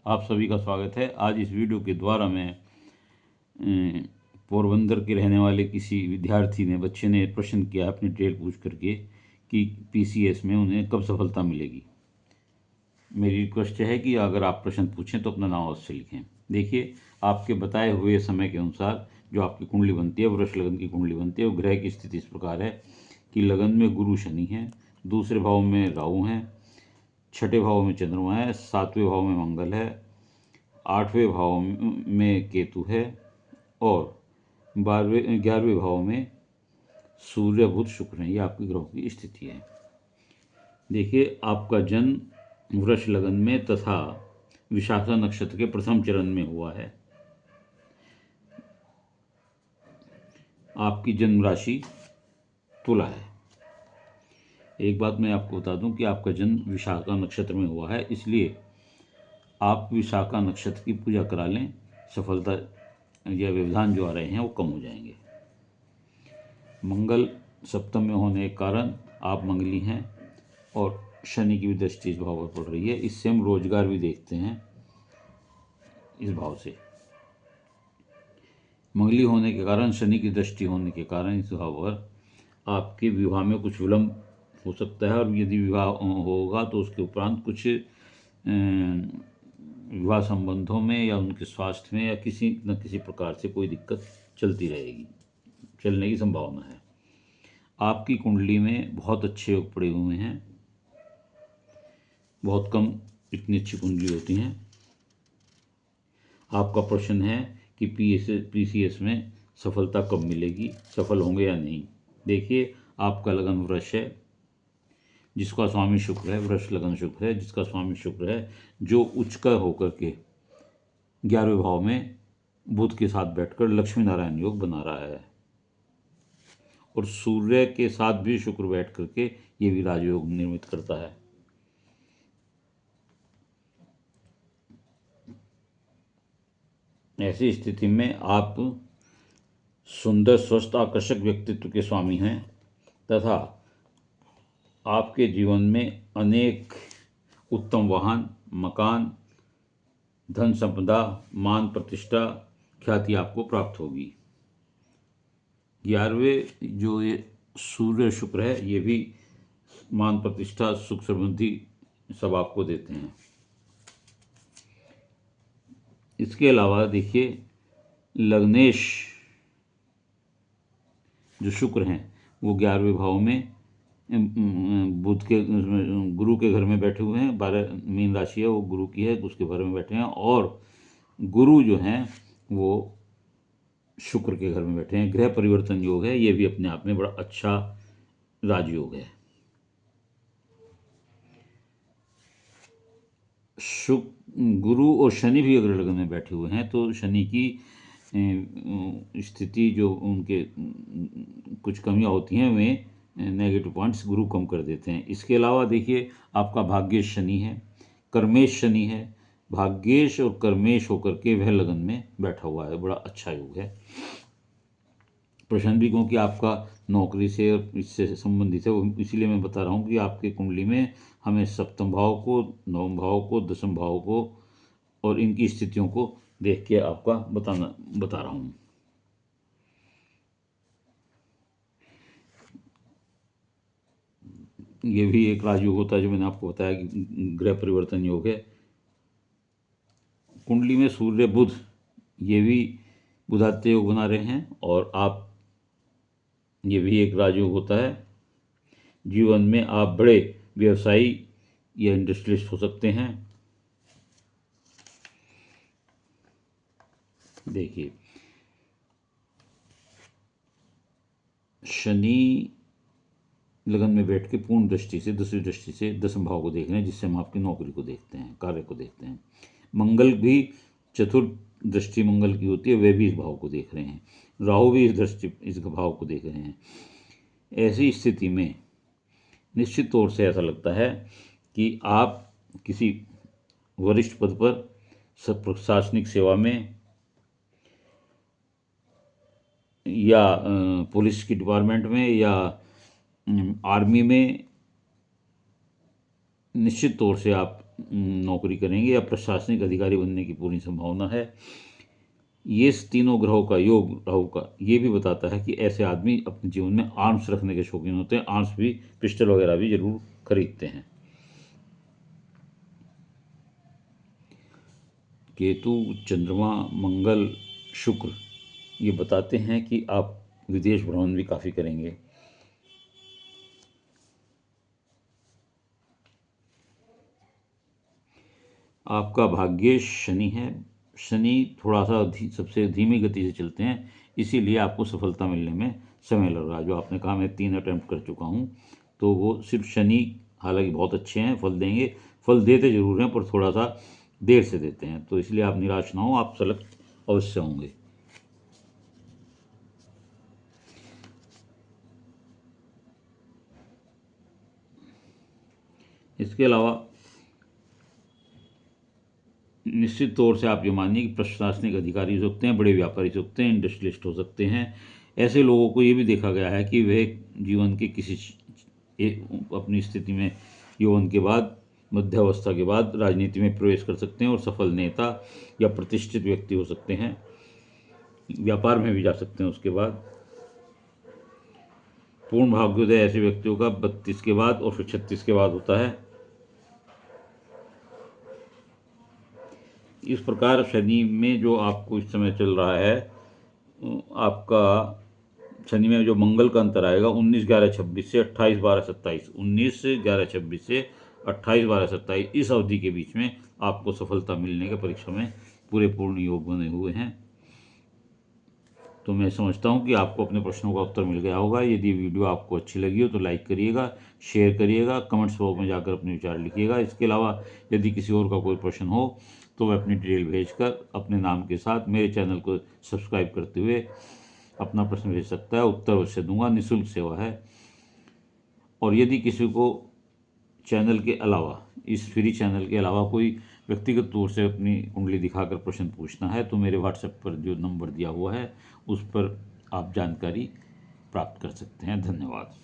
आप सभी का स्वागत है। आज इस वीडियो के द्वारा मैं पोरबंदर के रहने वाले किसी बच्चे ने प्रश्न किया अपनी डिटेल पूछ करके कि पीसीएस में उन्हें कब सफलता मिलेगी। मेरी रिक्वेस्ट है कि अगर आप प्रश्न पूछें तो अपना नाम अवश्य लिखें। देखिए, आपके बताए हुए समय के अनुसार जो आपकी कुंडली बनती है, वृष लगन की कुंडली बनती है, वो ग्रह की स्थिति इस प्रकार है कि लगन में गुरु शनि है, दूसरे भाव में राहु हैं, छठे भाव में चंद्रमा है, सातवें भाव में मंगल है, आठवें भाव में केतु है और 11वें भाव में सूर्य बुध शुक्र है। ये आपकी ग्रहों की स्थिति है। देखिए, आपका जन्म वृष लगन में तथा विशाखा नक्षत्र के प्रथम चरण में हुआ है। आपकी जन्म राशि तुला है। एक बात मैं आपको बता दूं कि आपका जन्म विशाखा नक्षत्र में हुआ है, इसलिए आप विशाखा नक्षत्र की पूजा करा लें। सफलता या व्यवधान जो आ रहे हैं वो कम हो जाएंगे। मंगल सप्तम में होने के कारण आप मंगली हैं और शनि की भी दृष्टि इस भाव पर पड़ रही है। इससे हम रोजगार भी देखते हैं। इस भाव से मंगली होने के कारण, शनि की दृष्टि होने के कारण इस भाव पर आपके विवाह में कुछ विलंब हो सकता है और यदि विवाह होगा तो उसके उपरांत कुछ विवाह संबंधों में या उनके स्वास्थ्य में या किसी न किसी प्रकार से कोई दिक्कत चलती रहेगी, चलने की संभावना है। आपकी कुंडली में बहुत अच्छे योग पड़े हुए हैं। बहुत कम इतनी अच्छी कुंडली होती हैं। आपका प्रश्न है कि पीसीएस में सफलता कब मिलेगी, सफल होंगे या नहीं। देखिए, आपका लगन वृष है जिसका स्वामी शुक्र है, वृष लगन शुक्र है जिसका स्वामी शुक्र है, जो उच्च का होकर के 11वें भाव में बुध के साथ बैठकर लक्ष्मी नारायण योग बना रहा है और सूर्य के साथ भी शुक्र बैठ करके ये भी राजयोग निर्मित करता है। ऐसी स्थिति में आप सुंदर, स्वस्थ, आकर्षक व्यक्तित्व के स्वामी हैं तथा आपके जीवन में अनेक उत्तम वाहन, मकान, धन संपदा, मान प्रतिष्ठा, ख्याति आपको प्राप्त होगी। 11वें जो ये सूर्य शुक्र है, ये भी मान प्रतिष्ठा, सुख समृद्धि सब आपको देते हैं। इसके अलावा देखिए, लग्नेश जो शुक्र हैं वो 11वें भाव में बुध के गुरु के घर में बैठे हुए हैं। 12 मीन राशि है, वो गुरु की है, उसके घर में बैठे हैं और गुरु जो हैं वो शुक्र के घर में बैठे हैं। ग्रह परिवर्तन योग है, ये भी अपने आप में बड़ा अच्छा राजयोग है। गुरु और शनि भी अगर लगन में बैठे हुए हैं तो शनि की स्थिति जो उनके कुछ कमियां होती हैं वे नेगेटिव पॉइंट्स गुरु कम कर देते हैं। इसके अलावा देखिए, आपका भाग्येश शनि है, कर्मेश शनि है। भाग्येश और कर्मेश होकर के वह लगन में बैठा हुआ है, बड़ा अच्छा योग है। प्रश्न भी क्योंकि आपका नौकरी से और इससे संबंधित है, वो इसीलिए मैं बता रहा हूँ कि आपकी कुंडली में हमें सप्तम भाव को, नवम भाव को, दसम भाव को और इनकी स्थितियों को देख के आपका बता रहा हूँ। ये भी एक राजयोग होता है जो मैंने आपको बताया कि ग्रह परिवर्तन योग है। कुंडली में सूर्य बुध ये भी बुधादित्य योग बना रहे हैं और आप, ये भी एक राजयोग होता है। जीवन में आप बड़े व्यवसायी या इंडस्ट्रियलिस्ट हो सकते हैं। देखिए, शनि लगन में बैठ के पूर्ण दृष्टि से, 10वीं दृष्टि से दसम भाव को देख रहे हैं, जिससे हम आपकी नौकरी को देखते हैं, कार्य को देखते हैं। मंगल भी चतुर्थ दृष्टि मंगल की होती है, वे भी इस भाव को देख रहे हैं। राहु भी इस भाव को देख रहे हैं। ऐसी स्थिति में निश्चित तौर से ऐसा लगता है कि आप किसी वरिष्ठ पद पर, प्रशासनिक सेवा में या पुलिस की डिपार्टमेंट में या आर्मी में निश्चित तौर से आप नौकरी करेंगे या प्रशासनिक अधिकारी बनने की पूरी संभावना है। ये तीनों ग्रहों का योग राहु का ये भी बताता है कि ऐसे आदमी अपने जीवन में आर्म्स रखने के शौकीन होते हैं, आर्म्स भी, पिस्टल वगैरह भी जरूर खरीदते हैं। केतु, चंद्रमा, मंगल, शुक्र ये बताते हैं कि आप विदेश भ्रमण भी काफ़ी करेंगे। आपका भाग्य शनि है। शनि थोड़ा सा सबसे धीमी गति से चलते हैं, इसीलिए आपको सफलता मिलने में समय लग रहा है। जो आपने कहा मैं 3 अटैम्प्ट कर चुका हूँ, तो वो सिर्फ शनि, हालांकि बहुत अच्छे हैं, फल देंगे, फल देते ज़रूर हैं पर थोड़ा सा देर से देते हैं, तो इसलिए आप निराश ना हो, आप सेलेक्ट अवश्य होंगे। इसके अलावा निश्चित तौर से आप ये मानिए कि प्रशासनिक अधिकारी हो सकते हैं, बड़े व्यापारी हो सकते हैं, इंडस्ट्रियलिस्ट हो सकते हैं। ऐसे लोगों को ये भी देखा गया है कि वे जीवन के किसी अपनी स्थिति में यौवन के बाद, मध्यावस्था के बाद राजनीति में प्रवेश कर सकते हैं और सफल नेता या प्रतिष्ठित व्यक्ति हो सकते हैं, व्यापार में भी जा सकते हैं। उसके बाद पूर्ण भाग्योदय ऐसे व्यक्तियों का 32 के बाद और फिर 36 के बाद होता है। इस प्रकार शनि में जो आपको इस समय चल रहा है, आपका शनि में जो मंगल का अंतर आएगा 19/11/26 से 28/12/27, 19/11/26 से 28/12/27, इस अवधि के बीच में आपको सफलता मिलने के परीक्षा में पूरे पूर्ण योग बने हुए हैं। तो मैं समझता हूँ कि आपको अपने प्रश्नों का उत्तर मिल गया होगा। यदि वीडियो आपको अच्छी लगी हो तो लाइक करिएगा, शेयर करिएगा, कमेंट्स बॉक्स में जाकर अपने विचार लिखिएगा। इसके अलावा यदि किसी और का कोई प्रश्न हो तो वह अपनी डिटेल भेजकर अपने नाम के साथ मेरे चैनल को सब्सक्राइब करते हुए अपना प्रश्न भेज सकता है, उत्तर अवश्य दूंगा, निःशुल्क सेवा है। और यदि किसी को चैनल के अलावा, इस फ्री चैनल के अलावा कोई व्यक्तिगत तौर से अपनी कुंडली दिखाकर प्रश्न पूछना है तो मेरे व्हाट्सएप पर जो नंबर दिया हुआ है उस पर आप जानकारी प्राप्त कर सकते हैं। धन्यवाद।